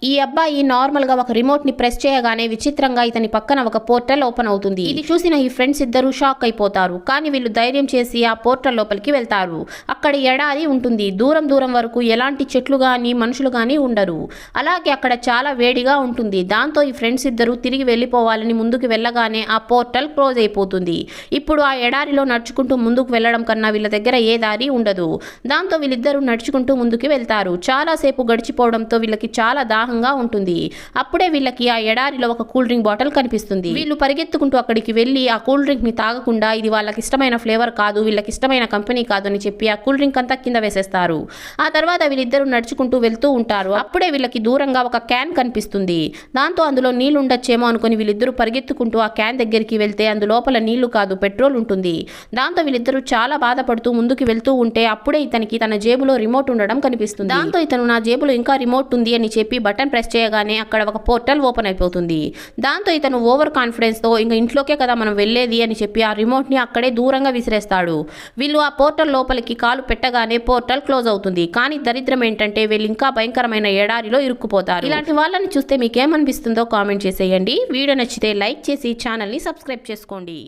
ఈ అబ్బాయి నార్మల్ గా ఒక రిమోట్ ని ప్రెస్ చేయగానే విచిత్రంగా ఇతని పక్కన ఒక పోర్టల్ ఓపెన్ అవుతుంది. ఇది చూసిన ఈ ఫ్రెండ్స్ ఇద్దరు షాక్ అయిపోతారు. కానీ వీళ్ళు ధైర్యం చేసి ఆ పోర్టల్ లోపలికి వెళ్తారు. అక్కడ ఎడారి ఉంటుంది. దూరం దూరం వరకు ఎలాంటి చెట్లు గాని మనుషులు గాని ఉండరు. అలాగే అక్కడ చాలా వేడిగా ఉంటుంది. దాంతో ఈ ఫ్రెండ్స్ ఇద్దరు తిరిగి వెళ్ళిపోవాలని ముందుకు వెళ్ళగానే ఆ పోర్టల్ క్లోజ్ అయిపోతుంది. ఇప్పుడు ఆ ఎడారిలో నడుచుకుంటూ ముందుకు వెళ్ళడం కన్నా వీళ్ళ దగ్గర ఏ దారి ఉండదు. దాంతో వీళ్ళిద్దరూ నడుచుకుంటూ ముందుకు వెళ్తారు. చాలా సేపు గడిచిపోవడంతో వీళ్ళకి చాలా ఉంటుంది. అప్పుడే వీళ్ళకి ఆ ఎడారిలో ఒక కూల్ డ్రింక్ బాటిల్ కనిపిస్తుంది. వీళ్ళు పరిగెత్తుకుంటూ అక్కడికి వెళ్లి ఆ కూల్ డ్రింక్ ని తాగకుండా ఇది వాళ్ళకి ఇష్టమైన ఫ్లేవర్ కాదు, వీళ్ళకి ఇష్టమైన కంపెనీ కాదు అని చెప్పి ఆ కూల్ డ్రింక్ అంతా కింద వేసేస్తారు. ఆ తర్వాత వీళ్ళిద్దరూ నడుచుకుంటూ వెళ్తూ ఉంటారు. అప్పుడే వీళ్ళకి దూరంగా ఒక క్యాన్ కనిపిస్తుంది. దాంతో అందులో నీళ్లు ఉండొచ్చేమో అనుకుని వీళ్ళిద్దరూ పరిగెత్తుకుంటూ ఆ క్యాన్ దగ్గరికి వెళ్తే అందులోపల నీళ్లు కాదు, పెట్రోల్ ఉంటుంది. దాంతో వీళ్ళిద్దరూ చాలా బాధపడుతూ ముందుకు వెళ్తూ ఉంటే అప్పుడే ఇతనికి తన జేబులో రిమోట్ ఉండడం కనిపిస్తుంది. దాంతో ఇతను నా జేబులో ఇంకా రిమోట్ ఉంది అని చెప్పి బటన్ ప్రెస్ చేయగానే అక్కడ ఒక పోర్టల్ ఓపెన్ అయిపోతుంది. దాంతో ఇతను ఓవర్ కాన్ఫిడెన్స్ తో ఇంకా ఇంట్లోకే కదా మనం వెళ్ళేది అని చెప్పి ఆ రిమోట్ ని అక్కడే దూరంగా విసిరేస్తాడు. వీళ్ళు ఆ పోర్టల్ లోపలికి కాలు పెట్టగానే పోర్టల్ క్లోజ్ అవుతుంది. కానీ దరిద్రం ఏంటంటే వీళ్ళు ఇంకా భయంకరమైన ఎడారిలో ఇరుక్కుపోతారు. ఇలాంటి వాళ్ళని చూస్తే మీకేమనిపిస్తుందో కామెంట్ చేసేయండి. వీడియో నచ్చితే లైక్ చేసి ఛానల్ ని సబ్స్క్రైబ్ చేసుకోండి.